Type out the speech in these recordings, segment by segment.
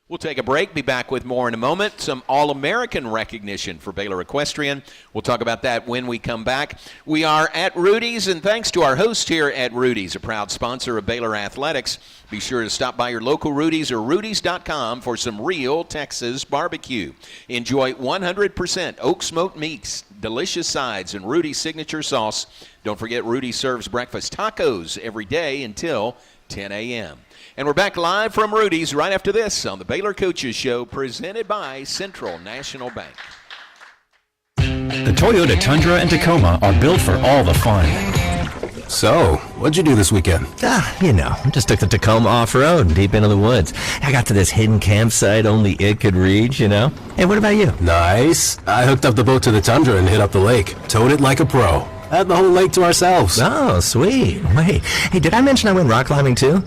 We'll take a break, be back with more in a moment. Some All-American recognition for Baylor Equestrian. We'll talk about that when we come back. We are at Rudy's, and thanks to our host here at Rudy's, a proud sponsor of Baylor Athletics. Be sure to stop by your local Rudy's or Rudy's.com for some real Texas barbecue. Enjoy 100% oak smoked meats, delicious sides, and Rudy's signature sauce. Don't forget Rudy serves breakfast tacos every day until 10 a.m. And we're back live from Rudy's right after this on the Baylor Coaches Show, presented by Central National Bank. The Toyota Tundra and Tacoma are built for all the fun. So, what'd you do this weekend? Just took the Tacoma off-road deep into the woods. I got to this hidden campsite only it could reach, Hey, what about you? Nice. I hooked up the boat to the Tundra and hit up the lake. Towed it like a pro. Had the whole lake to ourselves. Oh, sweet. Wait, hey, did I mention I went rock climbing too?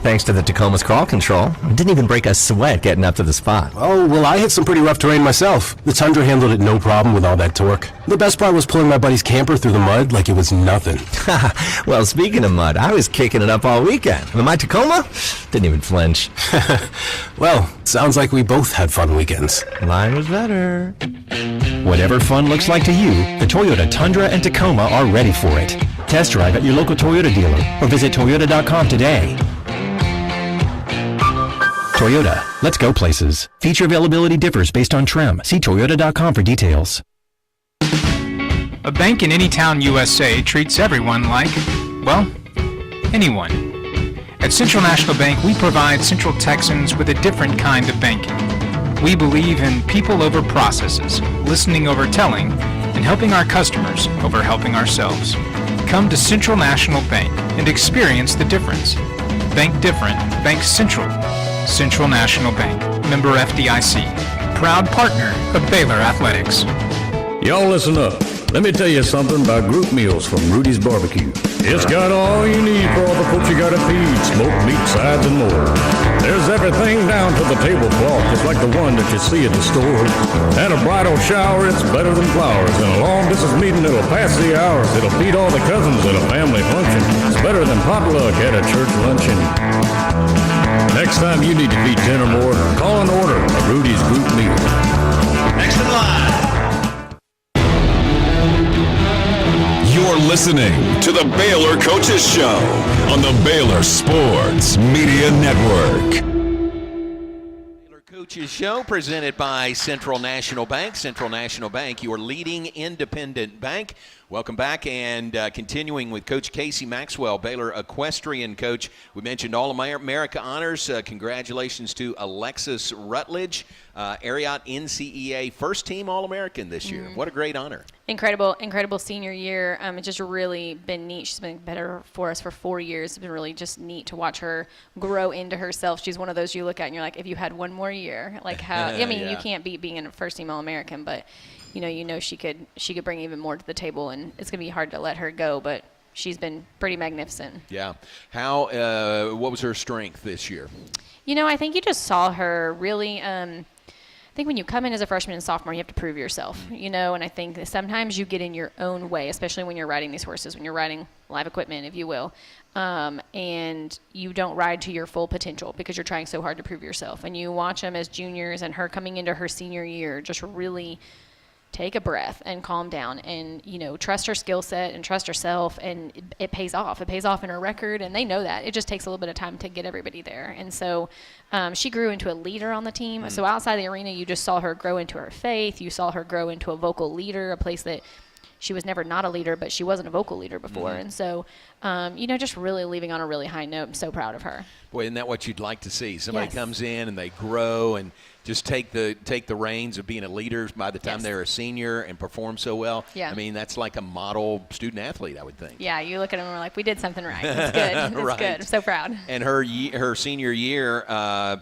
Thanks to the Tacoma's crawl control. I didn't even break a sweat getting up to the spot. Oh, well, I hit some pretty rough terrain myself. The Tundra handled it no problem with all that torque. The best part was pulling my buddy's camper through the mud like it was nothing. Well, speaking of mud, I was kicking it up all weekend. But my Tacoma didn't even flinch. Well, sounds like we both had fun weekends. Mine was better. Whatever fun looks like to you, the Toyota Tundra and Tacoma are ready for it. Test drive at your local Toyota dealer or visit Toyota.com today. Toyota, let's go places. Feature availability differs based on trim. See Toyota.com for details. A bank in any town USA treats everyone like, anyone. At Central National Bank, we provide Central Texans with a different kind of banking. We believe in people over processes, listening over telling, and helping our customers over helping ourselves. Come to Central National Bank and experience the difference. Bank different. Bank Central. Central National Bank. Member FDIC. Proud partner of Baylor Athletics. Y'all listen up. Let me tell you something about group meals from Rudy's Barbecue. It's got all you need for all the folks you gotta feed, smoked meat, sides, and more. There's everything down to the tablecloth, just like the one that you see at the store. And a bridal shower, it's better than flowers. And a long distance meeting, it'll pass the hours. It'll feed all the cousins at a family function. It's better than potluck at a church luncheon. Next time you need to feed 10 or more, call and order a Rudy's group meal. Next in line. You're listening to the Baylor Coaches Show on the Baylor Sports Media Network. Baylor Coaches Show presented by Central National Bank. Central National Bank, your leading independent bank. Welcome back, and continuing with Coach Casie Maxwell, Baylor equestrian coach. We mentioned All-America honors. Congratulations to Alexis Rutledge, Ariat NCEA first-team All-American this year. What a great honor. Incredible senior year. It's just really been neat. She's been better for us for 4 years. It's been really just neat to watch her grow into herself. She's one of those you look at and you're like, if you had one more year, like how, I mean, you can't beat being a first-team All-American, but you know she could bring even more to the table, and it's going to be hard to let her go, but she's been pretty magnificent. Yeah. What was her strength this year? I think you just saw her really I think when you come in as a freshman and sophomore, you have to prove yourself, and I think that sometimes you get in your own way, especially when you're riding these horses, when you're riding live equipment, if you will, and you don't ride to your full potential because you're trying so hard to prove yourself. And you watch them as juniors and her coming into her senior year, just really take a breath and calm down and, trust her skill set and trust herself, and it pays off. It pays off in her record, and they know that. It just takes a little bit of time to get everybody there. And so she grew into a leader on the team. So outside the arena, you just saw her grow into her faith. You saw her grow into a vocal leader, a place that she was never not a leader, but she wasn't a vocal leader before. And so, just really leaving on a really high note. I'm so proud of her. Boy, isn't that what you'd like to see? Somebody comes in and they grow and just take the reins of being a leader by the time they're a senior and perform so well. Yeah. I mean, that's like a model student athlete, I would think. Yeah, you look at them and we're like, we did something right. It's good. It's good. I'm so proud. And her senior year,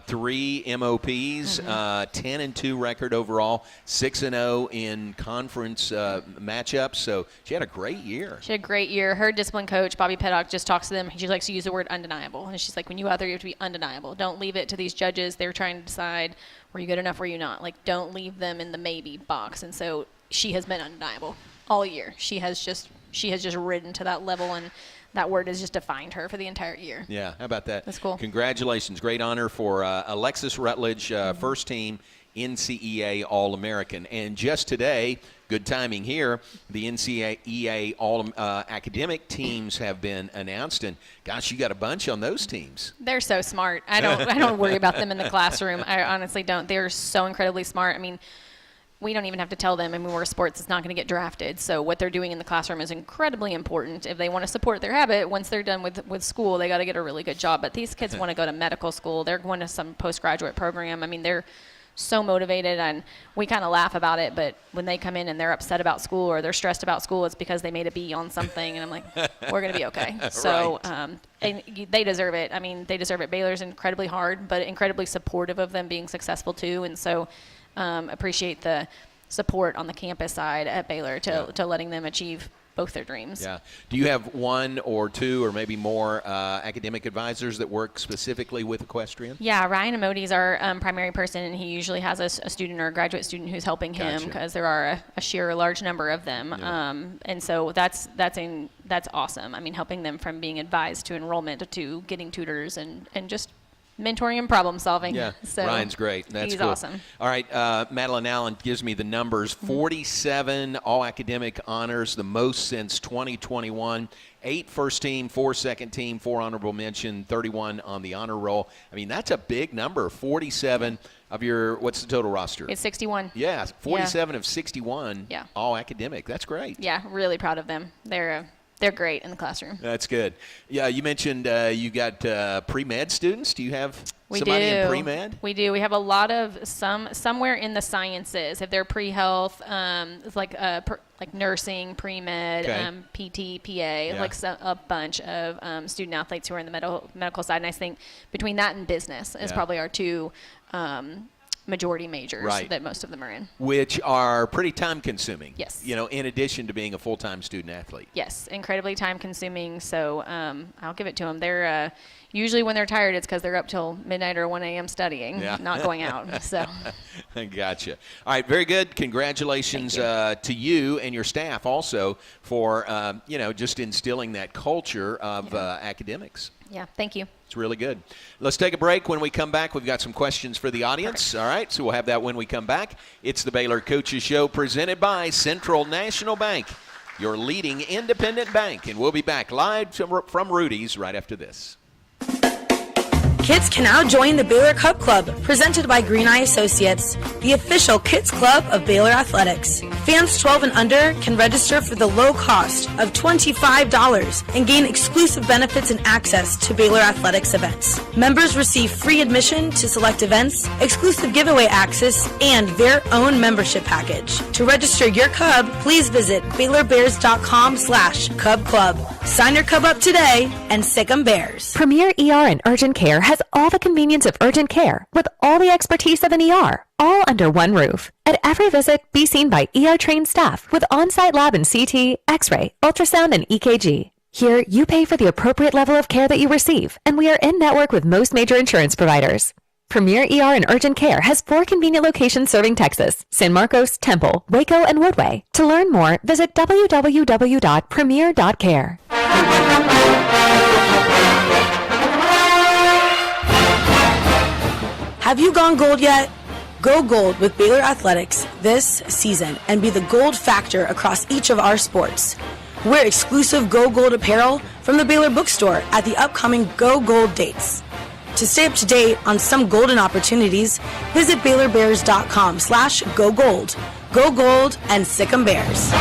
3 MOPs, 10-2 record overall, 6-0 in conference matchups. So she had a great year. She had a great year. Her discipline coach, Bobby Pettock, just talks to them. She likes to use the word undeniable. And she's like, when you out there, you have to be undeniable. Don't leave it to these judges. They're trying to decide, were you good enough, were you not? Like, don't leave them in the maybe box. And so she has been undeniable all year. She has just ridden to that level, and that word has just defined her for the entire year. Yeah, how about that? That's cool. Congratulations. Great honor for Alexis Rutledge, first team NCEA All-American. And just today, good timing here, the NCEA All-Academic teams have been announced. And, gosh, you got a bunch on those teams. They're so smart. I don't worry about them in the classroom. I honestly don't. They're so incredibly smart. I mean, we don't even have to tell them. I mean, we're sports. It's not going to get drafted. So what they're doing in the classroom is incredibly important. If they want to support their habit, once they're done with school, they got to get a really good job. But these kids want to go to medical school. They're going to some postgraduate program. I mean, they're so motivated, and we kind of laugh about it. But when they come in and they're upset about school or they're stressed about school, it's because they made a B on something. And I'm like, we're going to be okay. So and they deserve it. I mean, they deserve it. Baylor's incredibly hard, but incredibly supportive of them being successful too. And so appreciate the support on the campus side at Baylor to letting them achieve both their dreams. Yeah. Do you have one or two or maybe more academic advisors that work specifically with equestrian? Yeah, Ryan Amodi is our primary person, and he usually has a student or a graduate student who's helping him because there are a sheer large number of them. Yeah. And so that's awesome. I mean, helping them from being advised to enrollment to getting tutors and just mentoring and problem solving. Yeah, so Ryan's great. That's he's cool. awesome. All right, Madeline Allen gives me the numbers. 47 all-academic honors, the most since 2021. 8 first team, 4 second team, 4 honorable mention, 31 on the honor roll. I mean, that's a big number. 47 of your, what's the total roster? It's 61. Yeah, 47 of 61 Yeah. all academic. That's great. Yeah, really proud of them. They're great in the classroom. That's good. Yeah, you mentioned you got pre-med students. Do you have somebody in pre-med? We do. We have a lot of somewhere in the sciences. If they're pre-health, it's like nursing, pre-med, PT, PA, like a bunch of student athletes who are in the medical side. And I think between that and business is probably our two majority majors that most of them are in. Which are pretty time consuming. Yes. You know, in addition to being a full-time student athlete. Yes, incredibly time consuming. So I'll give it to them. They're usually when they're tired, it's because they're up till midnight or 1 a.m. studying, not going out. So. Gotcha. All right, very good. Congratulations to you and your staff also for, just instilling that culture of academics. Yeah, thank you. It's really good. Let's take a break. When we come back, we've got some questions for the audience. Perfect. All right, so we'll have that when we come back. It's the Baylor Coaches Show presented by Central National Bank, your leading independent bank. And we'll be back live from Rudy's right after this. Kids can now join the Baylor Cup Club, presented by Green Eye Associates, the official kids club of Baylor Athletics. Fans 12 and under can register for the low cost of $25 and gain exclusive benefits and access to Baylor Athletics events. Members receive free admission to select events, exclusive giveaway access, and their own membership package. To register your cub, please visit BaylorBears.com/Cub Club. Sign your cub up today and sick 'em Bears. Premier ER and Urgent Care has all the convenience of urgent care with all the expertise of an ER, all under one roof. At every visit, be seen by ER-trained staff with on-site lab and CT, X-ray, ultrasound, and EKG. Here, you pay for the appropriate level of care that you receive, and we are in network with most major insurance providers. Premier ER and Urgent Care has 4 convenient locations serving Texas: San Marcos, Temple, Waco, and Woodway. To learn more, visit www.premier.care. Have you gone gold yet? Go gold with Baylor Athletics this season and be the gold factor across each of our sports. Wear exclusive Go Gold apparel from the Baylor bookstore at the upcoming Go Gold dates. To stay up to date on some golden opportunities, visit BaylorBears.com/GoGold. Go Gold and sick 'em Bears.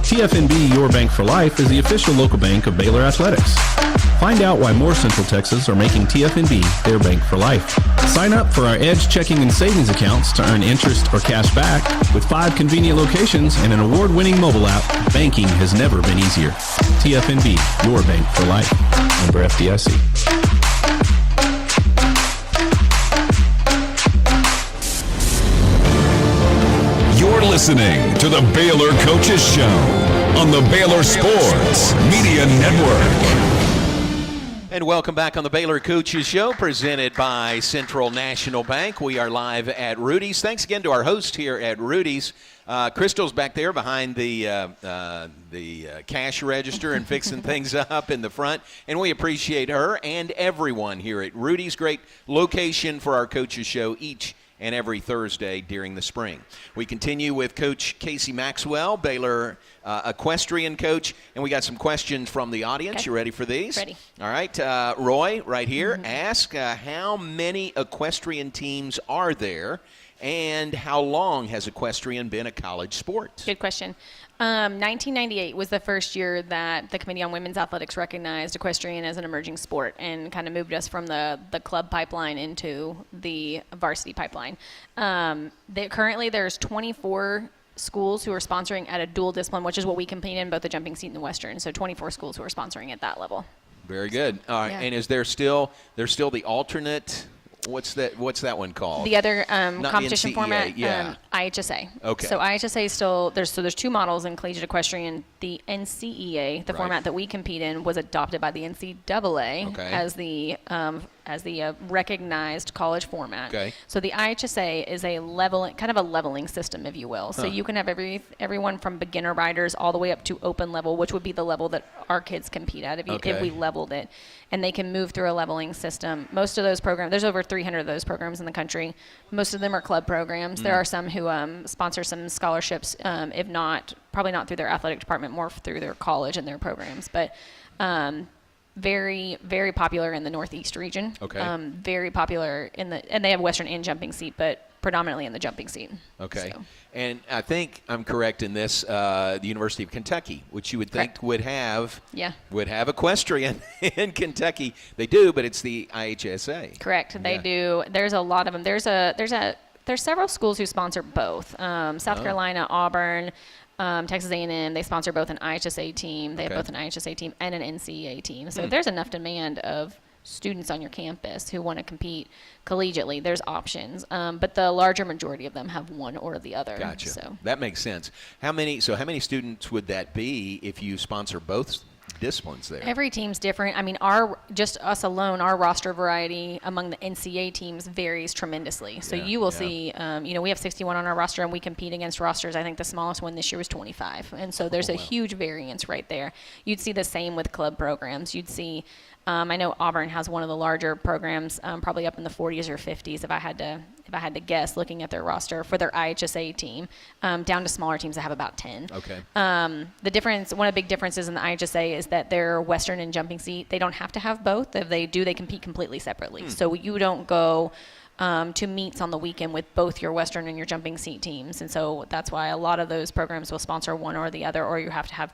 TFNB Your Bank for Life is the official local bank of Baylor Athletics. Find out why more Central Texas are making TFNB their bank for life. Sign up for our Edge checking and savings accounts to earn interest or cash back. With 5 convenient locations and an award-winning mobile app, banking has never been easier. TFNB Your Bank for Life. Member FDIC. You're listening to the Baylor Coaches Show on the Baylor Sports Media Network. And welcome back on the Baylor Coaches Show, presented by Central National Bank. We are live at Rudy's. Thanks again to our host here at Rudy's. Crystal's back there behind the cash register and fixing things up in the front. And we appreciate her and everyone here at Rudy's. Great location for our Coaches Show each and every Thursday during the spring. We continue with Coach Casie Maxwell, Baylor equestrian coach, and we got some questions from the audience. Okay. You ready for these? Ready. All right. Roy, right here, ask how many equestrian teams are there, and how long has equestrian been a college sport? Good question. 1998 was the first year that the Committee on Women's Athletics recognized equestrian as an emerging sport and kind of moved us from the club pipeline into the varsity pipeline. Currently, there's 24 schools who are sponsoring at a dual discipline, which is what we compete in, both the jumping seat and the Western. So 24 schools who are sponsoring at that level. Very good. All right. Yeah. And is there's still the alternate? What's that one called? The other Not competition NCEA, format, yeah. IHSA. Okay. So IHSA is still there's two models in collegiate equestrian. The NCEA, the Right. format that we compete in, was adopted by the NCAA Okay. as the recognized college format. Okay. So the IHSA is a leveling system, if you will. So you can have everyone from beginner riders all the way up to open level, which would be the level that our kids compete at if we leveled it. And they can move through a leveling system. Most of those programs, there's over 300 of those programs in the country. Most of them are club programs. There are some who sponsor some scholarships, if not, probably not through their athletic department, more through their college and their programs. But very, very popular in the Northeast region. Okay. Very popular and they have Western and jumping seat, but predominantly in the jumping seat. Okay. So. And I think I'm correct in this, the University of Kentucky, which you would think Correct. would have equestrian in Kentucky. They do, but it's the IHSA. Correct. They do. There's a lot of them. There's several schools who sponsor both. South Carolina, Auburn, Texas A&M, they sponsor both an IHSA team. They have both an IHSA team and an NCEA team. So if there's enough demand of students on your campus who want to compete collegiately, there's options. But the larger majority of them have one or the other. Gotcha. So. That makes sense. How many students would that be if you sponsor both disciplines there? Every team's different. I mean, just us alone, our roster variety among the NCAA teams varies tremendously. So you will see, we have 61 on our roster, and we compete against rosters. I think the smallest one this year was 25. And so there's a huge variance right there. You'd see the same with club programs. You'd see, I know Auburn has one of the larger programs, probably up in the 40s or 50s, if I had to guess, looking at their roster for their IHSA team, down to smaller teams that have about 10. Okay. The difference, one of the big differences in the IHSA is that their Western and jumping seat, they don't have to have both. If they do, they compete completely separately. So you don't go to meets on the weekend with both your Western and your jumping seat teams. And so that's why a lot of those programs will sponsor one or the other, or you have to have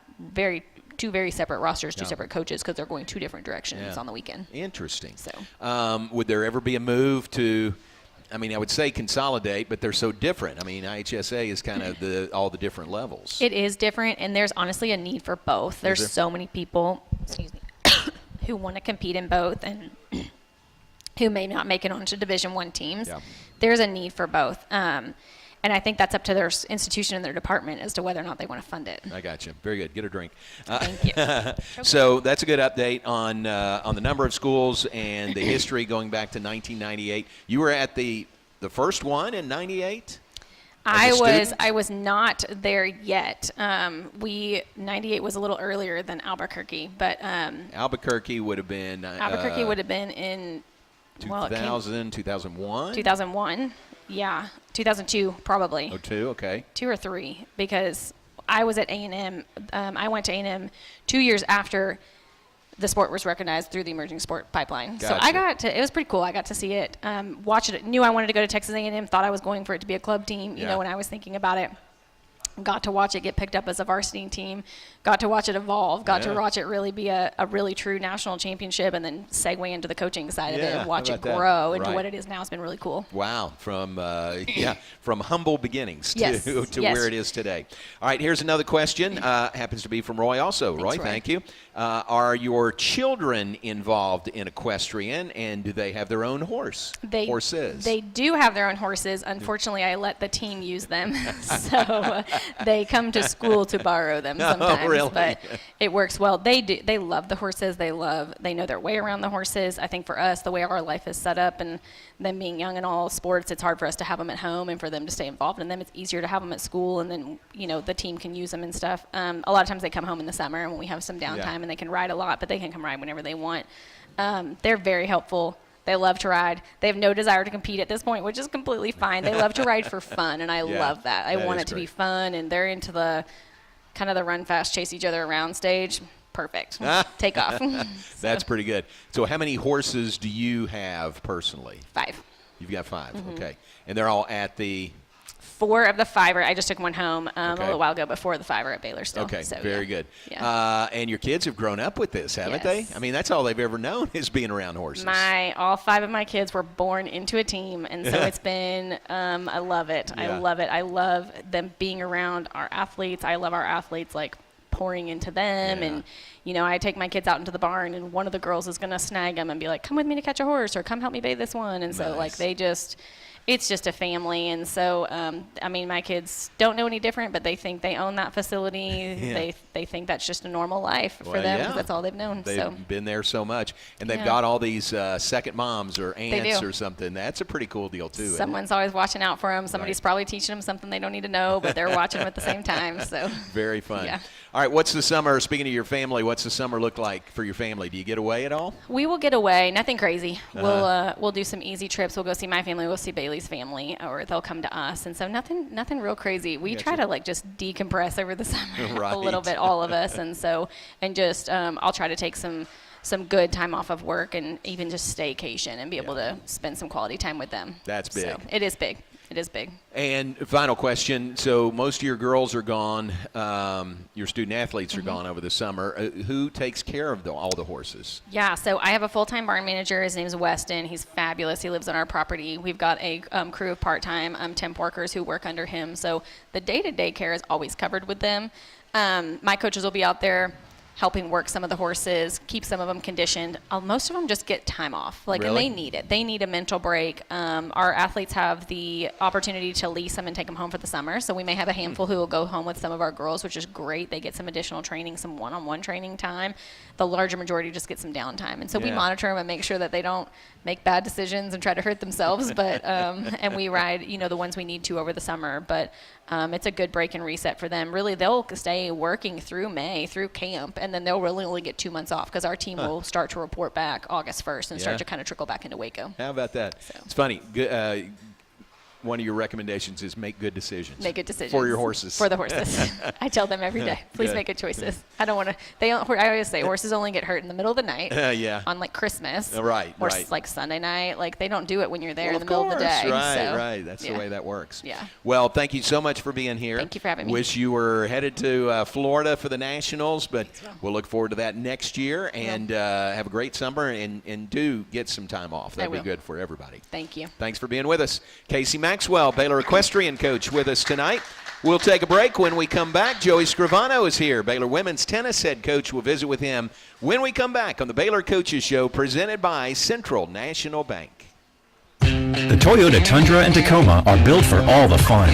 two very separate rosters, two separate coaches, because they're going two different directions on the weekend. Interesting. So, would there ever be a move to, I would say consolidate, but they're so different. IHSA is kind of all the different levels. It is different, and there's honestly a need for both. There's so many people, who want to compete in both and who may not make it onto Division I teams. Yeah. There's a need for both. And I think that's up to their institution and their department as to whether or not they want to fund it. I got you. Very good. Get a drink. Thank you. So that's a good update on the number of schools and the history going back to 1998. You were at the first one in 98? I was not there yet. 98 was a little earlier than Albuquerque, but Albuquerque would have been in 2000, 2001? 2001. Yeah, 2002 probably. 02, okay. 2 or 3, because I was at A&M. I went to A&M 2 years after the sport was recognized through the emerging sport pipeline. Gotcha. So it was pretty cool. I got to see it, watch it. Knew I wanted to go to Texas A&M. Thought I was going for it to be a club team. You know, when I was thinking about it. Got to watch it get picked up as a varsity team. Got to watch it evolve. Got to watch it really be a really true national championship, and then segue into the coaching side of it and watch it grow into what it is now. It's been really cool. Wow, from humble beginnings to where it is today. All right, here's another question. Happens to be from Roy also. Thanks, Roy, thank you. Are your children involved in equestrian, and do they have their own horses? They do have their own horses. Unfortunately, I let the team use them. So they come to school to borrow them sometimes. Oh, really? But it works well. They do. They love the horses. They know their way around the horses. I think for us, the way our life is set up and them being young in all sports, it's hard for us to have them at home and for them to stay involved in them. It's easier to have them at school, and then, the team can use them and stuff. A lot of times they come home in the summer and when we have some downtime, and they can ride a lot, but they can come ride whenever they want. They're very helpful. They love to ride. They have no desire to compete at this point, which is completely fine. They love to ride for fun, and I love that. I want it to be fun, and they're into the kind of the run fast, chase each other around stage. Perfect. Take off. That's pretty good. So how many horses do you have personally? 5. You've got 5. Okay. And they're all at the... 4 of the 5 I just took one home a little while ago, but 4 of the 5 are at Baylor still. Okay, so, very good. Yeah. And your kids have grown up with this, haven't they? I mean, that's all they've ever known is being around horses. All 5 of my kids were born into a team, and so it's been, I love it. Yeah. I love it. I love them being around our athletes. I love our athletes, pouring into them. And, I take my kids out into the barn, and one of the girls is going to snag them and be like, come with me to catch a horse, or come help me bathe this one. And so, it's just a family. And so, my kids don't know any different, but they think they own that facility. Yeah. They think that's just a normal life for them. Yeah. That's all they've known. They've been there so much. And they've got all these second moms or aunts or something. That's a pretty cool deal, too. Someone's always watching out for them. Somebody's probably teaching them something they don't need to know, but they're watching them at the same time. So very fun. Yeah. All right, what's the summer, speaking of your family, what's the summer look like for your family? Do you get away at all? We will get away. Nothing crazy. We'll do some easy trips. We'll go see my family. We'll see Bailey's family, or they'll come to us. And so nothing real crazy. We try to just decompress over the summer a little bit, all of us. And so, I'll try to take some good time off of work and even just staycation and be able to spend some quality time with them. That's big. So it is big. It is big. And final question. So most of your girls are gone. Your student athletes are gone over the summer. Who takes care of all the horses? Yeah, so I have a full-time barn manager. His name is Weston. He's fabulous. He lives on our property. We've got a crew of part-time temp workers who work under him. So the day-to-day care is always covered with them. My coaches will be out there helping work some of the horses, keep some of them conditioned. Most of them just get time off, really? And they need it. They need a mental break. Our athletes have the opportunity to lease them and take them home for the summer. So we may have a handful who will go home with some of our girls, which is great. They get some additional training, some one-on-one training time. The larger majority just get some downtime. And so we monitor them and make sure that they don't make bad decisions and try to hurt themselves. But and we ride, the ones we need to over the summer. But it's a good break and reset for them. Really, they'll stay working through May, through camp, and then they'll really only get 2 months off because our team will start to report back August 1st and start to kind of trickle back into Waco. How about that? So. It's funny. One of your recommendations is make good decisions. Make good decisions. For your horses. For the horses. I tell them every day, please make good choices. I don't want to, I always say horses only get hurt in the middle of the night. On Christmas. Right. Or Sunday night. They don't do it when you're there in the middle of the day. Right. That's the way that works. Yeah. Well, thank you so much for being here. Thank you for having me. Wish you were headed to Florida for the Nationals, but we'll look forward to that next year and have a great summer and do get some time off. That'd be good for everybody. Thank you. Thanks for being with us. Casie Maxwell, Baylor equestrian coach, with us tonight. We'll take a break. When we come back, Joey Scrivano is here. Baylor women's tennis head coach. Will visit with him when we come back on the Baylor Coaches Show, presented by Central National Bank. The Toyota Tundra and Tacoma are built for all the fun.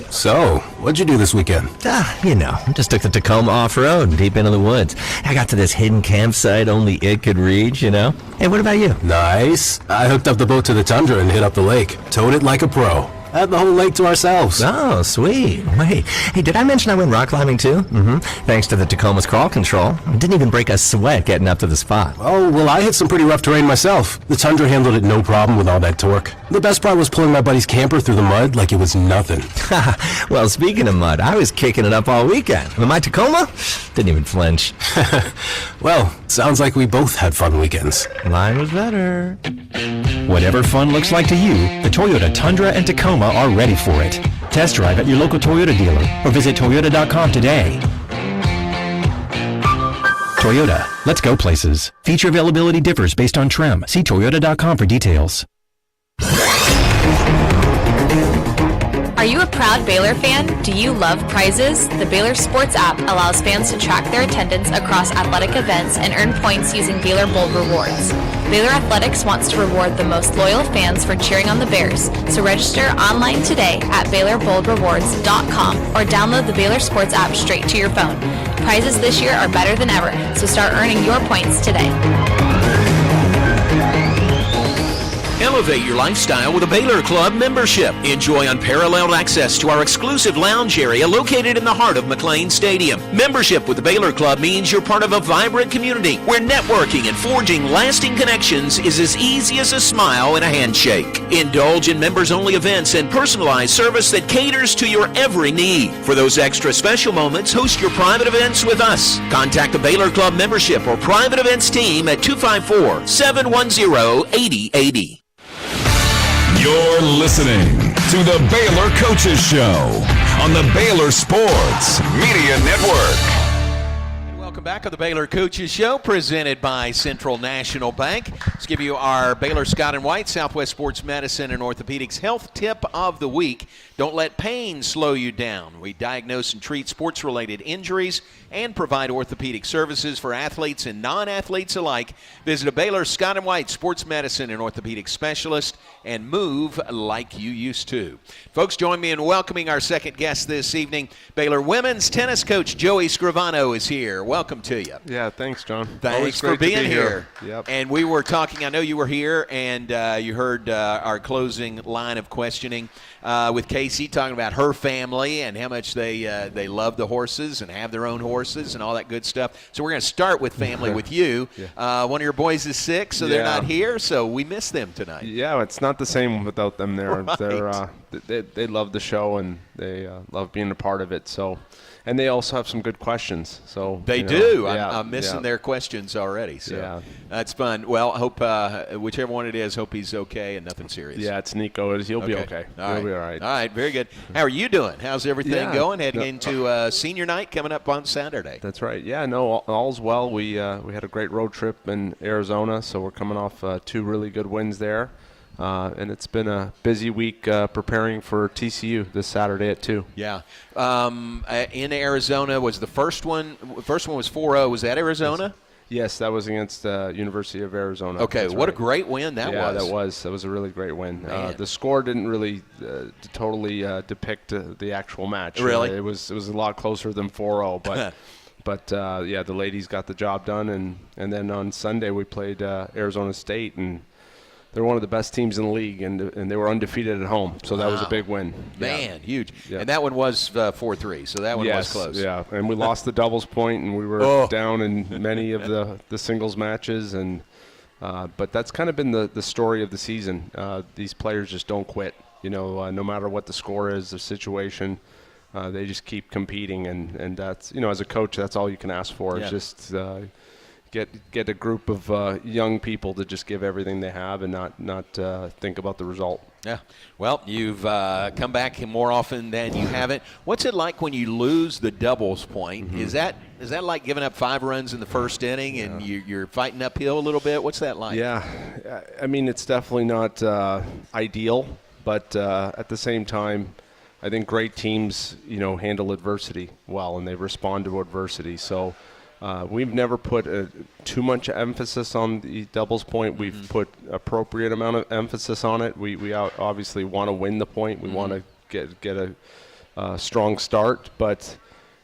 So, what'd you do this weekend? Just took the Tacoma off-road, deep into the woods. I got to this hidden campsite only it could reach, Hey, what about you? Nice. I hooked up the boat to the Tundra and hit up the lake. Towed it like a pro. Had the whole lake to ourselves. Oh, sweet. Wait, hey, did I mention I went rock climbing too? Thanks to the Tacoma's crawl control. I didn't even break a sweat getting up to the spot. Oh, well, I hit some pretty rough terrain myself. The Tundra handled it no problem with all that torque. The best part was pulling my buddy's camper through the mud like it was nothing. Well, speaking of mud, I was kicking it up all weekend. But my Tacoma didn't even flinch. Well, sounds like we both had fun weekends. Mine was better. Whatever fun looks like to you, the Toyota Tundra and Tacoma are ready for it. Test drive at your local Toyota dealer or visit Toyota.com today. Toyota, let's go places. Feature availability differs based on trim. See Toyota.com for details. Are you a proud Baylor fan? Do you love prizes? The Baylor Sports app allows fans to track their attendance across athletic events and earn points using Baylor Bold Rewards. Baylor Athletics wants to reward the most loyal fans for cheering on the Bears, so register online today at BaylorBoldRewards.com or download the Baylor Sports app straight to your phone. Prizes this year are better than ever, so start earning your points today. Elevate your lifestyle with a Baylor Club membership. Enjoy unparalleled access to our exclusive lounge area located in the heart of McLean Stadium. Membership with the Baylor Club means you're part of a vibrant community where networking and forging lasting connections is as easy as a smile and a handshake. Indulge in members-only events and personalized service that caters to your every need. For those extra special moments, host your private events with us. Contact the Baylor Club membership or private events team at 254-710-8080. You're listening to the Baylor Coaches Show on the Baylor Sports Media Network. Welcome back to the Baylor Coaches Show, presented by Central National Bank. Let's give you our Baylor Scott and White Southwest Sports Medicine and Orthopedics Health Tip of the Week. Don't let pain slow you down. We diagnose and treat sports-related injuries and provide orthopedic services for athletes and non-athletes alike. Visit a Baylor Scott and White Sports Medicine and Orthopedic Specialist and move like you used to. Folks, join me in welcoming our second guest this evening. Baylor women's tennis coach Joey Scrivano is here. Welcome to you. Yeah, thanks, John. Thanks for being here. Yep. And we were talking, I know you were here, and you heard our closing line of questioning with Casie talking about her family and how much they love the horses and have their own horses and all that good stuff. So we're going to start with family with you. Yeah. One of your boys is sick, so they're not here, so we miss them tonight. Yeah, it's not the same without them there. Right. They love the show, and they love being a part of it. So, and they also have some good questions. So they do. Yeah, I'm missing their questions already. So yeah, that's fun. Well, I hope whichever one it is, hope he's okay and nothing serious. Yeah, it's Nico. He'll be okay. He'll be all right. All right, very good. How are you doing? How's everything going? Heading into senior night coming up on Saturday. That's right. Yeah, no, all's well. We had a great road trip in Arizona, so we're coming off 2 really good wins there. And it's been a busy week preparing for TCU this Saturday at 2. Yeah. In Arizona was the first one. First one was 4-0. Was that Arizona? Yes, that was against University of Arizona. Okay, That's what right. a great win that was. That was a really great win. The score didn't really totally depict the actual match. Really? It was a lot closer than 4-0, but but the ladies got the job done, and then on Sunday we played Arizona State, and they're one of the best teams in the league, and they were undefeated at home, so that was a big win. Man, huge. Yeah. And that one was 4-3, so that one was close. Yeah, and we lost the doubles point, and we were down in many of the singles matches, and but that's kind of been the story of the season. These players just don't quit. No matter what the score is, the situation, they just keep competing, and that's as a coach, that's all you can ask for is just get a group of young people to just give everything they have and not think about the result. Yeah. Well, you've come back more often than you haven't. What's it like when you lose the doubles point? Mm-hmm. Is that like giving up 5 runs in the first inning and you're fighting uphill a little bit? What's that like? Yeah. I mean, it's definitely not ideal, but at the same time, I think great teams, handle adversity well, and they respond to adversity. So we've never put too much emphasis on the doubles point. We've put appropriate amount of emphasis on it. We obviously want to win the point. We want to get a strong start, but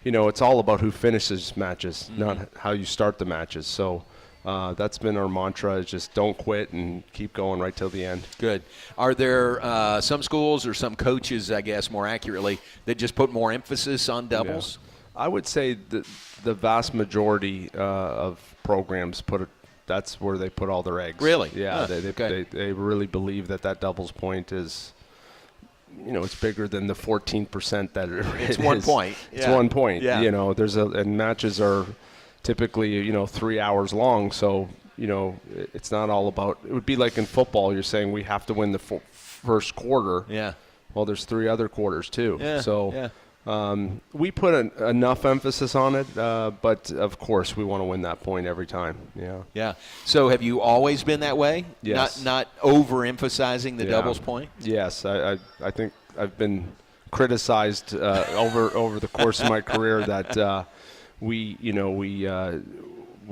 it's all about who finishes matches, not how you start the matches. So that's been our mantra, is just don't quit and keep going right till the end. Good. Are there some schools or some coaches, I guess more accurately, that just put more emphasis on doubles? Yeah. I would say the vast majority of programs that's where they put all their eggs. Really? Yeah. They really believe that doubles point is, it's bigger than the 14% that it's 1 point. It's 1 point. Yeah. And matches are typically 3 hours long, so it's not all about. It would be like in football. You're saying we have to win the first quarter. Yeah. Well, there's 3 other quarters too. Yeah. So. Yeah. We put enough emphasis on it, but of course we want to win that point every time. Yeah. Yeah. So have you always been that way? Yes. Not overemphasizing the doubles point? Yes. I think I've been criticized over the course of my career that we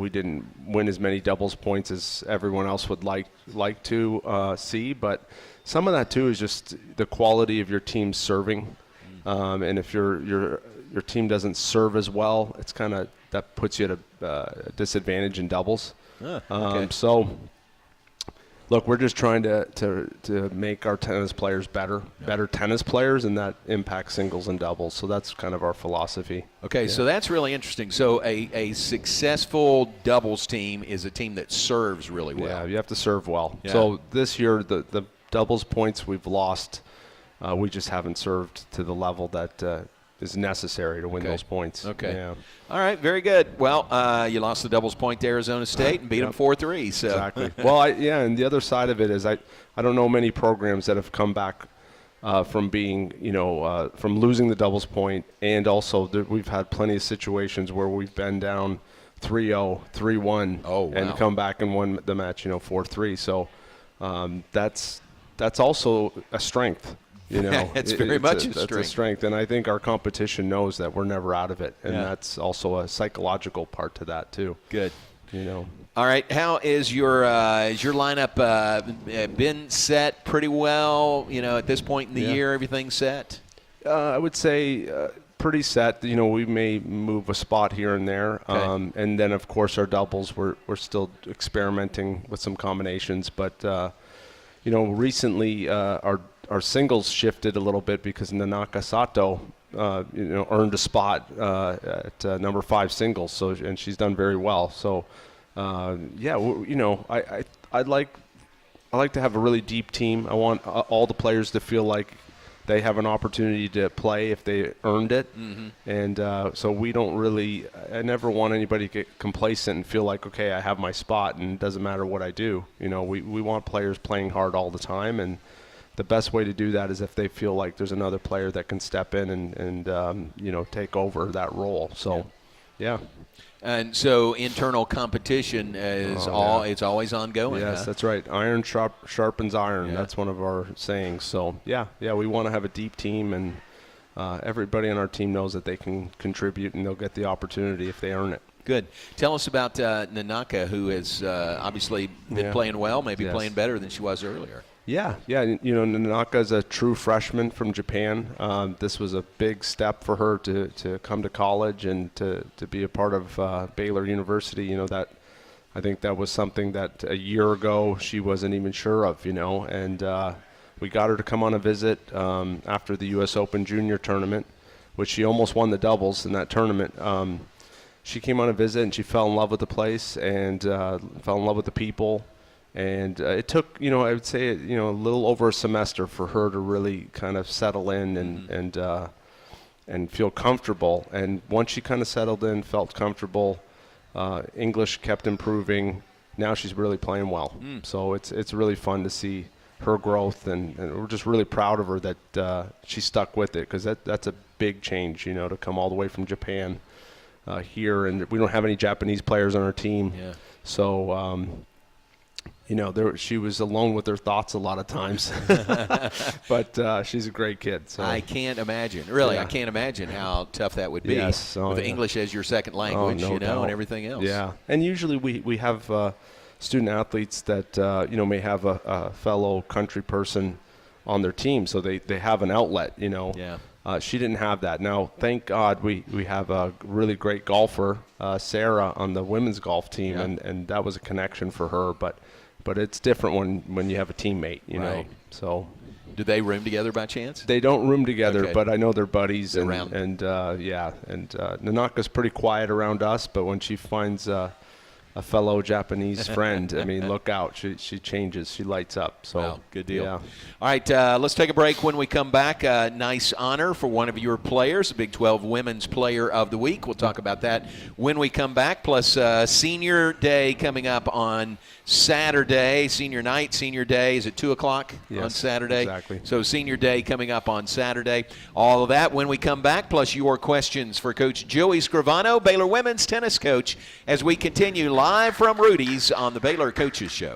didn't win as many doubles points as everyone else would like to see, but some of that too is just the quality of your team serving, and if your team doesn't serve as well, it's kind of that puts you at a disadvantage in doubles. Okay. So, look, we're just trying to make our tennis players better tennis players, and that impacts singles and doubles. So that's kind of our philosophy. Okay, so that's really interesting. So a successful doubles team is a team that serves really well. Yeah, you have to serve well. Yeah. So this year, the doubles points we've lost, we just haven't served to the level that is necessary to win those points. Okay. Yeah. All right, very good. Well, you lost the doubles point to Arizona State and beat them 4-3. So. Exactly. Well, and the other side of it is I don't know many programs that have come back from being, from losing the doubles point, and also we've had plenty of situations where we've been down 3-0, 3-1, and come back and won the match, 4-3. So that's also a strength. It's very much a strength. That's a strength, and I think our competition knows that we're never out of it, and that's also a psychological part to that too. Good. All right, how is your lineup been set pretty well? At this point in the year, everything's set. I would say pretty set. We may move a spot here and there, and then of course our doubles we're still experimenting with some combinations, but recently our singles shifted a little bit because Nanaka Sato, earned a spot at number 5 singles. So, and she's done very well. So, I like to have a really deep team. I want all the players to feel like they have an opportunity to play if they earned it. Mm-hmm. And so we don't really. I never want anybody to get complacent and feel like, okay, I have my spot and it doesn't matter what I do. We want players playing hard all the time, and the best way to do that is if they feel like there's another player that can step in and take over that role. So, yeah. And so internal competition is it's always ongoing. Yes, that's right. Iron sharpens iron. Yeah. That's one of our sayings. So, yeah, we want to have a deep team, and everybody on our team knows that they can contribute and they'll get the opportunity if they earn it. Good. Tell us about Nanaka, who has obviously been playing well, maybe playing better than she was earlier. Yeah. Nanaka is a true freshman from Japan. This was a big step for her to come to college and to be a part of Baylor University. That I think that was something that a year ago she wasn't even sure of. And we got her to come on a visit after the U.S. Open Junior tournament, which she almost won the doubles in that tournament. She came on a visit and she fell in love with the place and fell in love with the people. And it took, I would say, a little over a semester for her to really kind of settle in and feel comfortable. And once she kind of settled in, felt comfortable, English kept improving. Now she's really playing well. So it's really fun to see her growth, and we're just really proud of her that she stuck with it, because that's a big change, to come all the way from Japan here, and we don't have any Japanese players on our team. Yeah. So. She was alone with her thoughts a lot of times, but she's a great kid. So I can't imagine. Really, I can't imagine how tough that would be. Yes. With English as your second language, no doubt. and everything else. Yeah, and usually we have student athletes that may have a fellow country person on their team, so they have an outlet. Yeah. She didn't have that. Now, thank God we have a really great golfer, Sarah, on the women's golf team, and that was a connection for her. But it's different when you have a teammate, know. So, do they room together by chance? They don't room together, Okay. but I know they're buddies. They're and Nanaka's pretty quiet around us, but when she finds a fellow Japanese friend, look out. She changes. She lights up. So wow, good deal. Yeah. All right, let's take a break. When we come back, nice honor for one of your players, the Big 12 Women's Player of the Week. We'll talk about that when we come back, plus Senior Day coming up on Saturday. Senior night, Senior Day is at 2 o'clock on Saturday. Exactly. So Senior Day coming up on Saturday. All of that when we come back, plus your questions for Coach Joey Scrivano, Baylor women's tennis coach, as we continue live from Rudy's on the Baylor Coaches Show.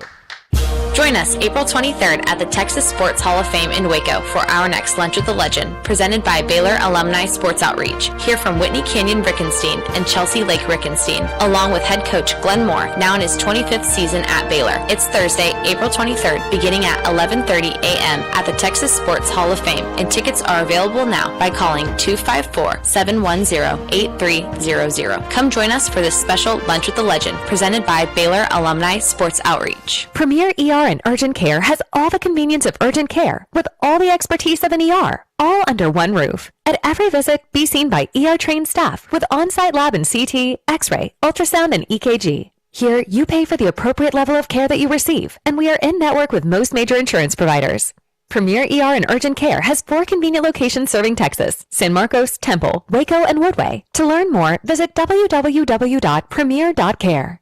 Join us April 23rd at the Texas Sports Hall of Fame in Waco for our next Lunch with the Legend, presented by Baylor Alumni Sports Outreach. Hear from Whitney Canyon Rickenstein and Chelsea Lake Rickenstein, along with head coach Glenn Moore, now in his 25th season at Baylor. It's Thursday, April 23rd, beginning at 11:30 a.m. at the Texas Sports Hall of Fame, and tickets are available now by calling 254-710-8300. Come join us for this special Lunch with the Legend, presented by Baylor Alumni Sports Outreach. Premier ER and Urgent Care has all the convenience of urgent care with all the expertise of an ER, all under one roof. At every visit, be seen by ER-trained staff with on-site lab and CT, X-ray, ultrasound, and EKG. Here, you pay for the appropriate level of care that you receive, and we are in network with most major insurance providers. Premier ER and Urgent Care has 4 convenient locations serving Texas: San Marcos, Temple, Waco, and Woodway. To learn more, visit www.premier.care.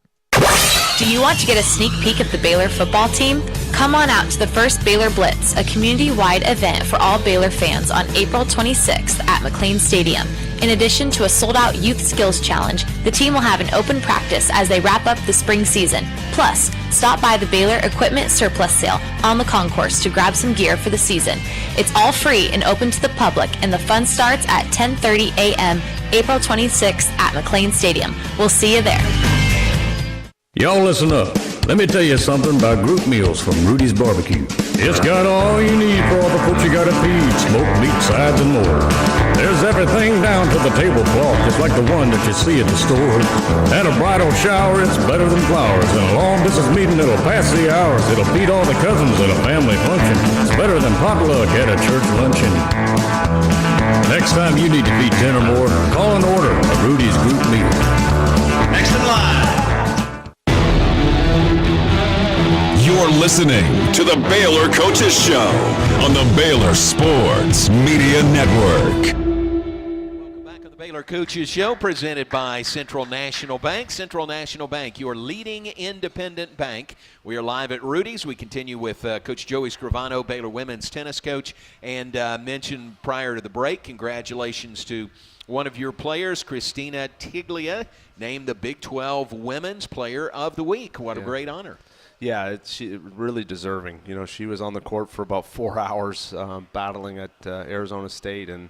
Do you want to get a sneak peek of the Baylor football team? Come on out to the first Baylor Blitz, a community-wide event for all Baylor fans on April 26th at McLean Stadium. In addition to a sold-out youth skills challenge, the team will have an open practice as they wrap up the spring season. Plus, stop by the Baylor Equipment Surplus Sale on the concourse to grab some gear for the season. It's all free and open to the public, and the fun starts at 10:30 a.m. April 26th at McLean Stadium. We'll see you there. Y'all listen up. Let me tell you something about group meals from Rudy's Barbecue. It's got all you need for all the folks you gotta feed, smoked meat, sides, and more. There's everything down to the tablecloth, just like the one that you see at the store. At a bridal shower, it's better than flowers. And a long distance meeting, it'll pass the hours. It'll beat all the cousins at a family function. It's better than potluck at a church luncheon. Next time you need to feed 10 or more, call and order a Rudy's group meal. Next in line. You're listening to the Baylor Coaches Show on the Baylor Sports Media Network. Welcome back on the Baylor Coaches Show, presented by Central National Bank. Central National Bank, your leading independent bank. We are live at Rudy's. We continue with Coach Joey Scrivano, Baylor women's tennis coach, and mentioned prior to the break, congratulations to one of your players, Christina Tiglia, named the Big 12 Women's Player of the Week. What a great honor. Yeah, she really deserving. You know, she was on the court for about 4 hours battling at Arizona State, and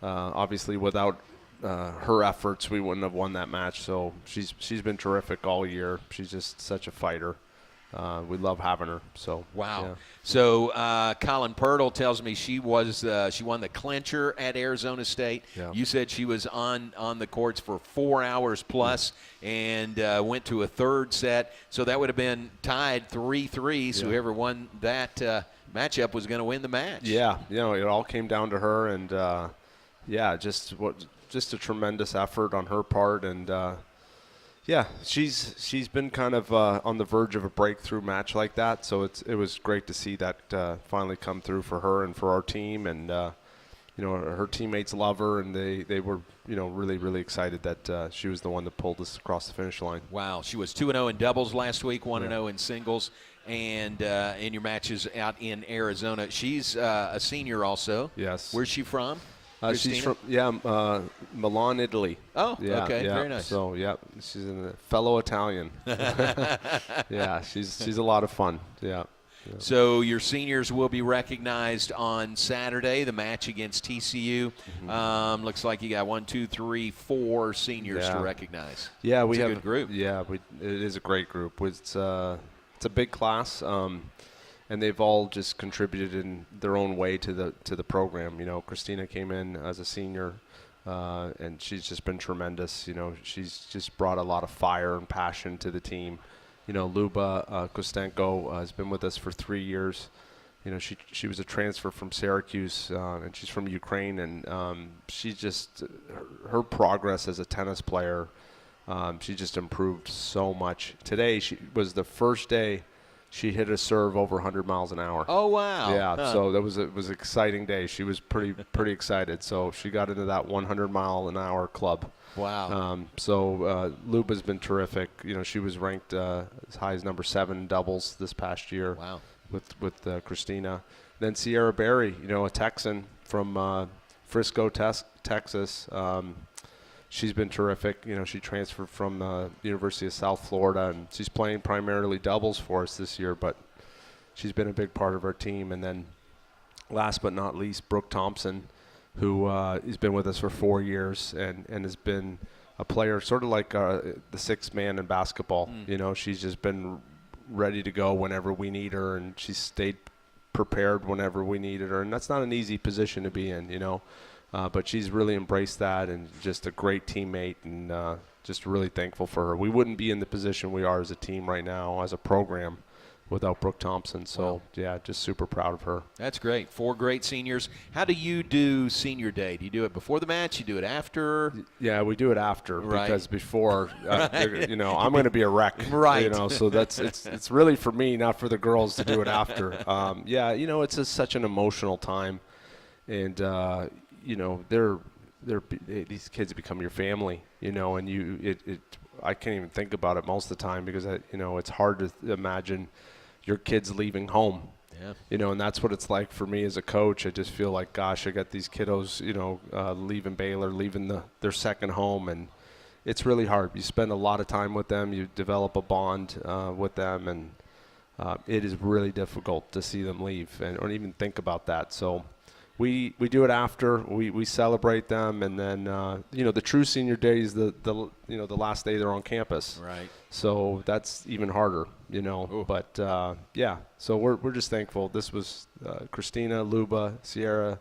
obviously without her efforts, we wouldn't have won that match. So she's been terrific all year. She's just such a fighter. We love having her. So wow. Yeah. So Colin Pirtle tells me she won the clincher at Arizona State. Yeah. You said she was on the courts for 4 hours plus and went to a third set. So that would have been tied 3-3. So whoever won that matchup was going to win the match. Yeah, you know, it all came down to her, and just a tremendous effort on her part, and. Yeah, she's been kind of on the verge of a breakthrough match like that, so it was great to see that finally come through for her and for our team, and you know, her teammates love her, and they were, you know, really, really excited that she was the one that pulled us across the finish line. Wow, she was 2-0 in doubles last week, 1-0 in singles, and in your matches out in Arizona. She's a senior also. Yes. Where's she from? She's from Milan, Italy. Oh, yeah, okay, yeah. very nice. So she's a fellow Italian. Yeah, she's a lot of fun. Yeah. So your seniors will be recognized on Saturday, the match against TCU. Mm-hmm. Looks like you got 4 seniors to recognize. Yeah, we have a good group. Yeah, it is a great group. It's a big class. And they've all just contributed in their own way to the program. You know, Christina came in as a senior, and she's just been tremendous. You know, she's just brought a lot of fire and passion to the team. You know, Luba Kostenko has been with us for 3 years. You know, she was a transfer from Syracuse, and she's from Ukraine, and she just her progress as a tennis player, she just improved so much. Today was the first day she hit a serve over 100 miles an hour. Oh, wow. Yeah, so it was an exciting day. She was pretty excited. So she got into that 100-mile-an-hour club. Wow. Luba's been terrific. You know, she was ranked as high as number 7 in doubles this past year. Wow. With Christina. Then Sierra Berry, you know, a Texan from Frisco, Texas. She's been terrific. You know, she transferred from the University of South Florida, and she's playing primarily doubles for us this year. But she's been a big part of our team. And then last but not least, Brooke Thompson, who has been with us for 4 years and has been a player sort of like the sixth man in basketball. You know, she's just been ready to go whenever we need her, and she's stayed prepared whenever we needed her. And that's not an easy position to be in, you know. But she's really embraced that, and just a great teammate, and just really thankful for her. We wouldn't be in the position we are as a team right now, as a program, without Brooke Thompson. So, yeah, just super proud of her. That's great. 4 great seniors. How do you do senior day? Do you do it before the match? You do it after? Yeah, we do it after, Right. because before, you know, I'm going to be a wreck. Right. You know, so it's really for me, not for the girls to do it after. Yeah, you know, it's just such an emotional time, and you know, these kids become your family, you know, and I can't even think about it most of the time, because you know, it's hard to imagine your kids leaving home. Yeah. You know, and that's what it's like for me as a coach. I just feel like, gosh, I got these kiddos, you know, leaving Baylor, leaving their second home, and it's really hard. You spend a lot of time with them, you develop a bond with them, and it is really difficult to see them leave or even think about that. So we do it after, we celebrate them, and then you know, the true senior day is the you know, the last day they're on campus. Right. So that's even harder, you know. Ooh. But yeah, so we're just thankful. This was Christina, Luba, Sierra,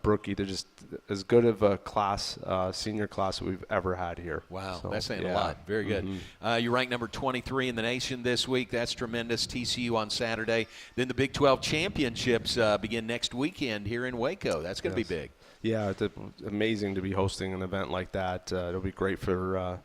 Brookie. They're just as good of a class, senior class that we've ever had here. Wow, So, that's saying yeah. a lot. Very good. You're ranked number 23 in the nation this week. That's tremendous. TCU on Saturday. Then the Big 12 championships begin next weekend here in Waco. That's going to be big. Yeah, it's amazing to be hosting an event like that. It'll be great for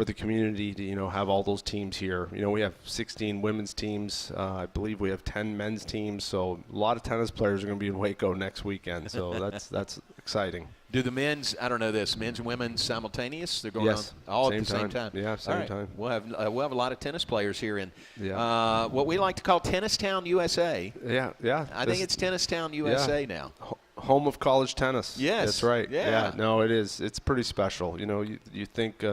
the community to, you know, have all those teams here. You know, we have 16 women's teams. I believe we have 10 men's teams. So a lot of tennis players are going to be in Waco next weekend. So that's exciting. Do the men's, I don't know this, men's and women's simultaneous? They're going Yes, on all same at the same time. time. Yeah, same All right. time. We'll have a lot of tennis players here in Yeah. what we like to call Tennis Town, USA. Yeah. I think it's Tennis Town, USA now. Home of college tennis. Yes. That's right. Yeah. No, it is. It's pretty special. You know, you think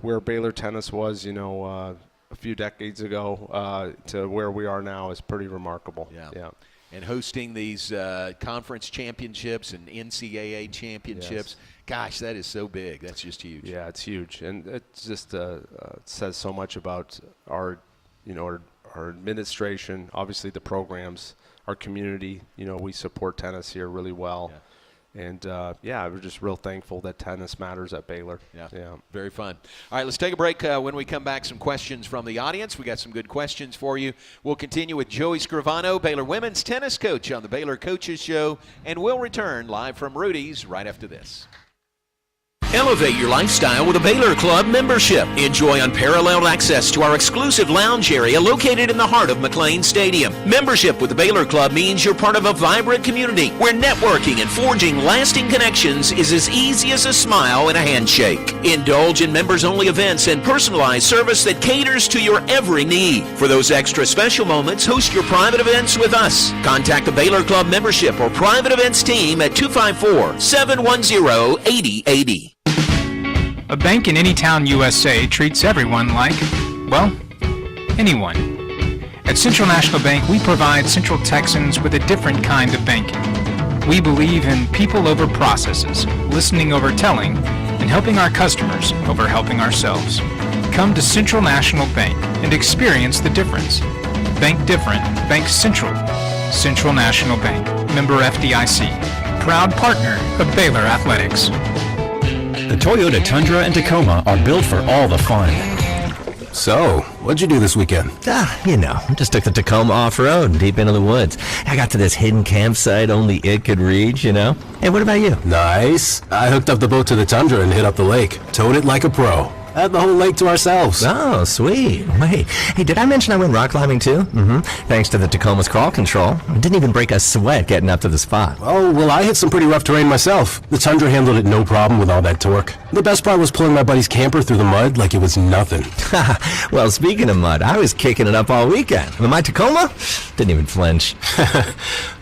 where Baylor tennis was, you know, a few decades ago to where we are now is pretty remarkable. Yeah. And hosting these conference championships and NCAA championships, gosh, that is so big. That's just huge. Yeah, it's huge, and it just says so much about our, you know, our administration. Obviously, the programs, our community. You know, we support tennis here really well. Yeah. And, we're just real thankful that tennis matters at Baylor. Yeah, very fun. All right, let's take a break. When we come back, some questions from the audience. We got some good questions for you. We'll continue with Joey Scrivano, Baylor women's tennis coach on the Baylor Coaches Show, and we'll return live from Rudy's right after this. Elevate your lifestyle with a Baylor Club membership. Enjoy unparalleled access to our exclusive lounge area located in the heart of McLean Stadium. Membership with the Baylor Club means you're part of a vibrant community where networking and forging lasting connections is as easy as a smile and a handshake. Indulge in members-only events and personalized service that caters to your every need. For those extra special moments, host your private events with us. Contact the Baylor Club membership or private events team at 254-710-8080. A bank in any town, USA treats everyone like, well, anyone. At Central National Bank, we provide Central Texans with a different kind of banking. We believe in people over processes, listening over telling, and helping our customers over helping ourselves. Come to Central National Bank and experience the difference. Bank different. Bank Central. Central National Bank. Member FDIC. Proud partner of Baylor Athletics. The Toyota Tundra and Tacoma are built for all the fun. So, what'd you do this weekend? You know, just took the Tacoma off-road deep into the woods. I got to this hidden campsite only it could reach, you know. Hey, what about you? Nice. I hooked up the boat to the Tundra and hit up the lake. Towed it like a pro. Had the whole lake to ourselves. Oh, sweet. Wait, hey, did I mention I went rock climbing too? Thanks to the Tacoma's crawl control. I didn't even break a sweat getting up to the spot. Oh, well, I hit some pretty rough terrain myself. The Tundra handled it no problem with all that torque. The best part was pulling my buddy's camper through the mud like it was nothing. Well, speaking of mud, I was kicking it up all weekend. But my Tacoma didn't even flinch.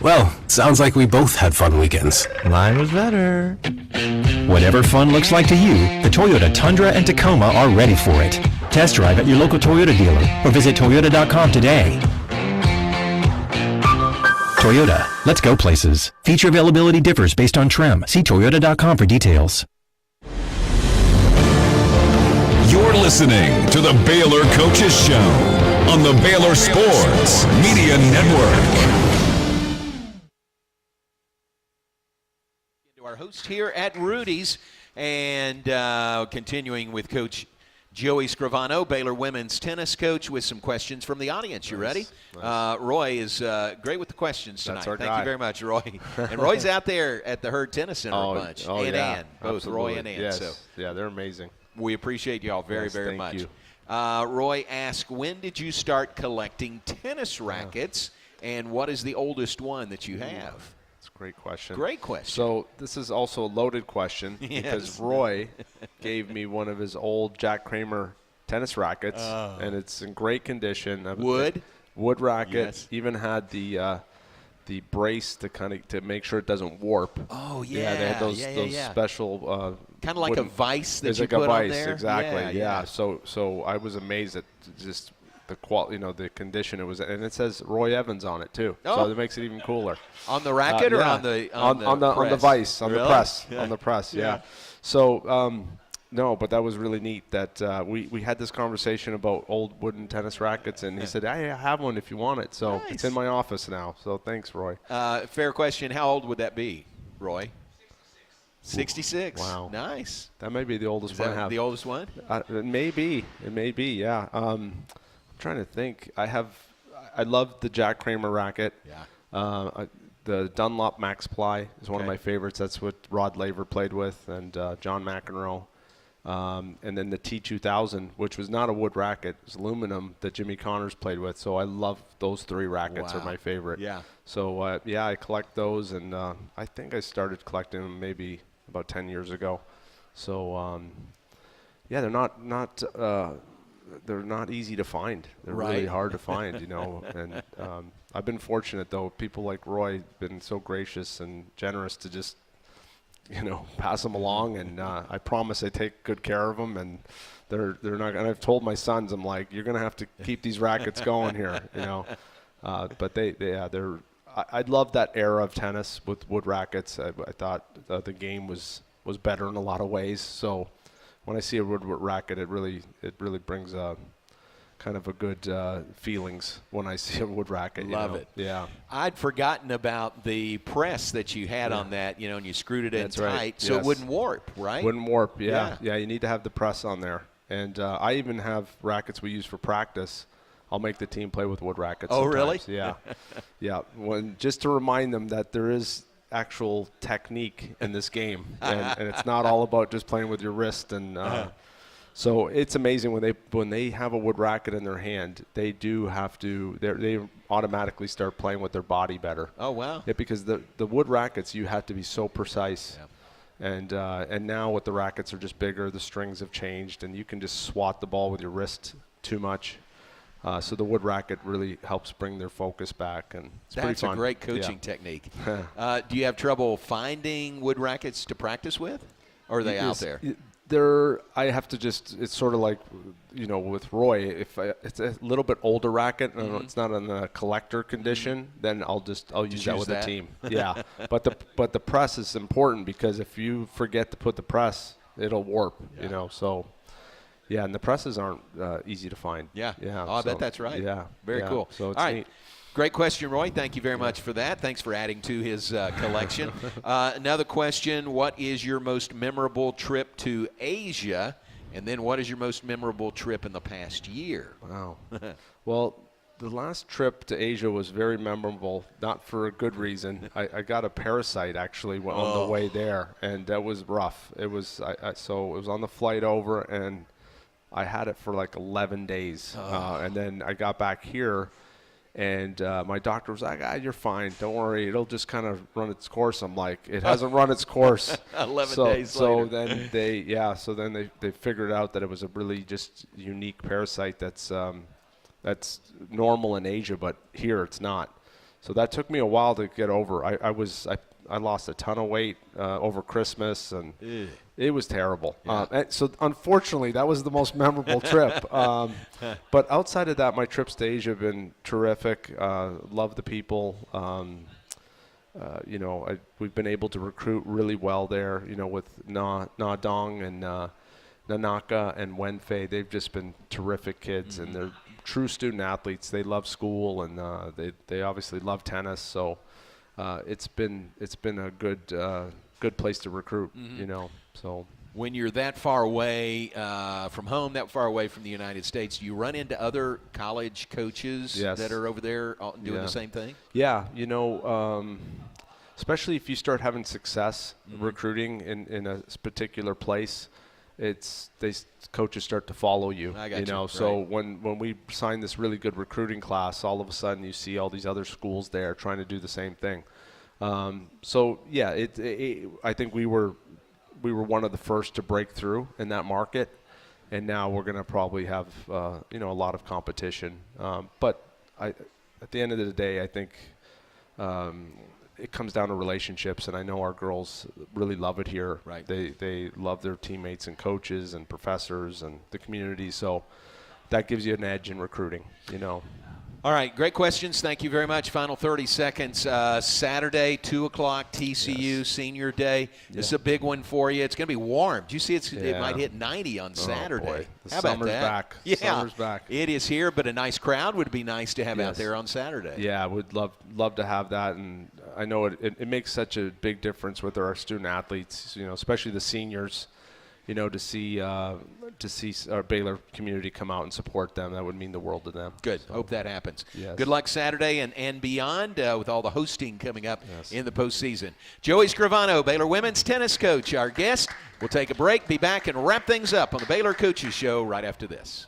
Well, sounds like we both had fun weekends. Mine was better. Whatever fun looks like to you, the Toyota Tundra and Tacoma are ready for it. Test drive at your local Toyota dealer or visit Toyota.com today. Toyota, let's go places. Feature availability differs based on trim. See Toyota.com for details. You're listening to the Baylor Coaches Show on the Baylor Sports Media Network. Our host here at Rudy's, and continuing with Coach Joey Scrivano, Baylor women's tennis coach, with some questions from the audience. You ready? Nice. Roy is great with the questions tonight. That's our Thank guy. you very much, Roy. And Roy's out there at the Herd Tennis Center a bunch. And yeah, Ann, both absolutely. Roy and Ann. Yes. So Yeah, they're amazing. we appreciate y'all very, Yes, very thank much. you. Roy asked, when did you start collecting tennis rackets, and what is the oldest one that you have? That's a great question. Great question. So this is also a loaded question because Roy gave me one of his old Jack Kramer tennis rackets, and it's in great condition. Wood racket. Yes. Even had the brace to make sure it doesn't warp. Oh yeah, they had those yeah. special Kind of like a vise that you like put a vice, on there. exactly. Yeah. So I was amazed at just the quality, the condition it was, and it says Roy Evans on it too. Oh. So it makes it even cooler. On the racket or yeah. on the on the press? vice, on Really? the press, Yeah. on the press. Yeah. Yeah. So no, but that was really neat that we had this conversation about old wooden tennis rackets, and he said, I have one if you want it. So Nice. it's in my office now. So thanks, Roy. Fair question. How old would that be, Roy? 66. Wow. Nice. That may be the oldest Is one I that have. the oldest one? It may be. Yeah. I'm trying to think. I love the Jack Kramer racket. Yeah. The Dunlop Max Ply is one of my favorites. That's what Rod Laver played with, and John McEnroe. And then the T2000, which was not a wood racket, it was aluminum, that Jimmy Connors played with. So I love those three rackets. Wow. Are my favorite. Yeah. So I collect those, and I think I started collecting them maybe about 10 years ago. So they're not easy to find. They're really Right. hard to find, And I've been fortunate, though. People like Roy have been so gracious and generous to just, pass them along. And I promise I take good care of them. And they're not. And I've told my sons, I'm like, you're gonna have to keep these rackets going here, But they're. I love that era of tennis with wood rackets. I thought the game was better in a lot of ways. So when I see a wood racket, it really brings a kind of a good feelings when I see a wood racket. Love it. Yeah. I'd forgotten about the press that you had on that, and you screwed it in That's tight right. so it Yes. wouldn't warp, right? Wouldn't warp. Yeah. You need to have the press on there. And I even have rackets we use for practice. I'll make the team play with wood rackets. Oh, really? Yeah. Yeah. Just to remind them that there is actual technique in this game, and it's not all about just playing with your wrist. And so it's amazing when they have a wood racket in their hand, they do have to. They automatically start playing with their body better. Oh, wow. Yeah, because the wood rackets, you have to be so precise. Yeah. And now with the rackets are just bigger, the strings have changed, and you can just swat the ball with your wrist too much. So the wood racket really helps bring their focus back, and it's pretty That's fun. a great coaching technique. Do you have trouble finding wood rackets to practice with, or are they out there? I have to it's sort of like, with Roy, if it's a little bit older racket and it's not in a collector condition, then I'll use that with the team. Yeah. But the press is important, because if you forget to put the press, it'll warp, so. Yeah, and the presses aren't easy to find. Yeah. Yeah. Oh, I bet that's right. Yeah. Very cool. So it's all right. neat. Great question, Roy. Thank you very much for that. Thanks for adding to his collection. Another question, what is your most memorable trip to Asia? And then what is your most memorable trip in the past year? Wow. Well, the last trip to Asia was very memorable, not for a good reason. I got a parasite, actually, on the way there, and that was rough. It was so it was on the flight over, and I had it for like 11 days. And then I got back here, and my doctor was like, you're fine. Don't worry. It'll just kind of run its course. I'm like, it hasn't run its course. 11 days so later. Then they figured out that it was a really just unique parasite that's normal in Asia, but here it's not. So that took me a while to get over. I lost a ton of weight over Christmas, and it was terrible. And so unfortunately, that was the most memorable trip. But outside of that, my trips to Asia have been terrific. Love the people. We've been able to recruit really well there, with Na Dong and Nanaka and Wenfei. They've just been terrific kids, and they're true student athletes. They love school, and they obviously love tennis. So it's been a good place to recruit, So when you're that far away from home, that far away from the United States, do you run into other college coaches that are over there doing the same thing? Yeah, especially if you start having success recruiting in a particular place, coaches start to follow you. I got you. So right. when we signed this really good recruiting class, all of a sudden you see all these other schools there trying to do the same thing. I think we were one of the first to break through in that market, and now we're going to probably have a lot of competition. But at the end of the day, I think it comes down to relationships, and I know our girls really love it here. Right. They love their teammates and coaches and professors and the community, so that gives you an edge in recruiting, All right, great questions. Thank you very much. Final 30 seconds. Saturday, 2 o'clock, TCU, Senior Day. This is a big one for you. It's going to be warm. Do you see it might hit 90 on Saturday? Boy. How about Summer's that? back. Yeah, Summer's back. It is here, but a nice crowd would be nice to have out there on Saturday. Yeah, we'd love to have that, and I know it makes such a big difference with our student athletes, especially the seniors. To see our Baylor community come out and support them, that would mean the world to them. Good. So, hope that happens. Yes. Good luck Saturday and beyond with all the hosting coming up in the postseason. Joey Scrivano, Baylor women's tennis coach, our guest. We'll take a break, be back, and wrap things up on the Baylor Coaches Show right after this.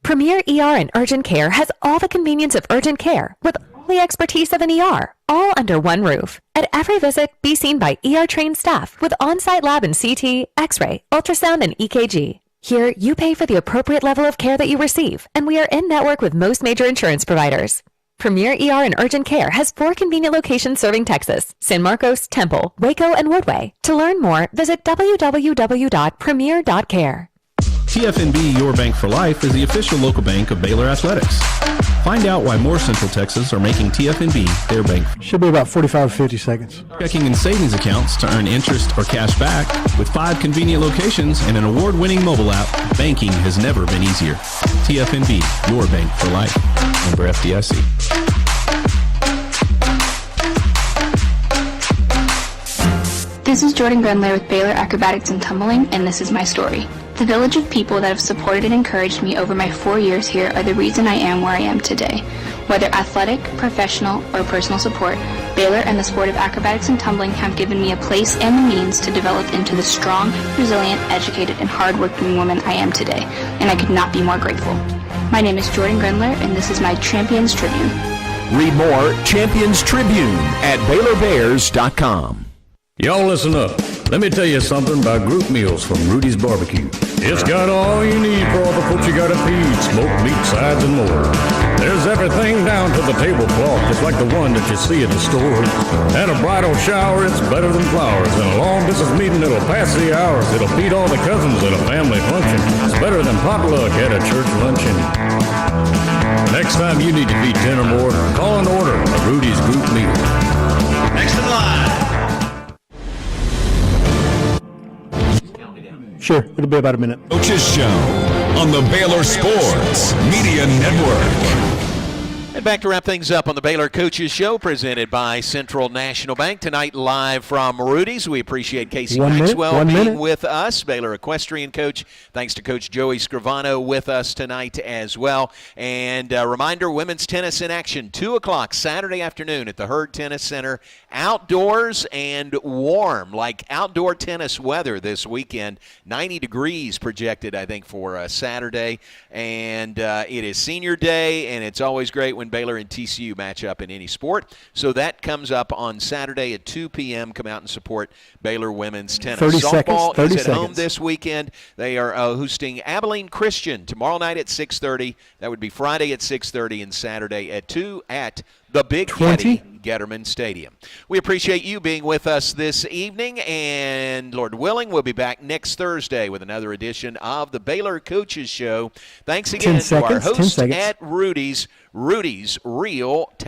Premier ER and Urgent Care has all the convenience of urgent care with all the expertise of an ER, all under one roof. At every visit, be seen by ER-trained staff with on-site lab and CT, X-ray, ultrasound, and EKG. Here, you pay for the appropriate level of care that you receive, and we are in-network with most major insurance providers. Premier ER and Urgent Care has 4 convenient locations serving Texas: San Marcos, Temple, Waco, and Woodway. To learn more, visit www.premier.care. TFNB Your Bank for Life is the official local bank of Baylor Athletics. Find out why more Central Texas are making TFNB their bank. Should be about 45 to 50 seconds. Checking and savings accounts to earn interest or cash back. With 5 convenient locations and an award-winning mobile app, banking has never been easier. TFNB, your bank for life. Member FDIC. This is Jordan Grundler with Baylor Acrobatics and Tumbling, and this is my story. The village of people that have supported and encouraged me over my 4 years here are the reason I am where I am today. Whether athletic, professional, or personal support, Baylor and the sport of acrobatics and tumbling have given me a place and the means to develop into the strong, resilient, educated, and hardworking woman I am today, and I could not be more grateful. My name is Jordan Grundler, and this is my Champions Tribune. Read more Champions Tribune at BaylorBears.com. Y'all listen up. Let me tell you something about group meals from Rudy's Barbecue. It's got all you need for all the folks you gotta feed, smoked meat, sides, and more. There's everything down to the tablecloth, just like the one that you see at the store. At a bridal shower, it's better than flowers. And a long distance meeting, it'll pass the hours. It'll feed all the cousins at a family function. It's better than potluck at a church luncheon. Next time you need to feed 10 or more, call and order a Rudy's group meal. Next in line. Sure, it'll be about a minute. Coaches Show on the Baylor Sports Media Network. And back to wrap things up on the Baylor Coaches Show, presented by Central National Bank. Tonight, live from Rudy's. We appreciate Casie Maxwell being with us, Baylor equestrian coach. Thanks to Coach Joey Scrivano with us tonight as well. And a reminder, women's tennis in action, 2 o'clock Saturday afternoon at the Hurd Tennis Center. Outdoors and warm, like outdoor tennis weather this weekend. 90 degrees projected, I think, for Saturday. And it is Senior Day, and it's always great when Baylor and TCU match up in any sport. So that comes up on Saturday at 2 p.m. Come out and support Baylor women's tennis. 30 Softball seconds, is at home this weekend. They are hosting Abilene Christian tomorrow night at 6:30. That would be Friday at 6:30 and Saturday at 2 at the Big Yeti Getterman Stadium. We appreciate you being with us this evening, and Lord willing, we'll be back next Thursday with another edition of the Baylor Coaches Show. Thanks again to our host at Rudy's Real Texas.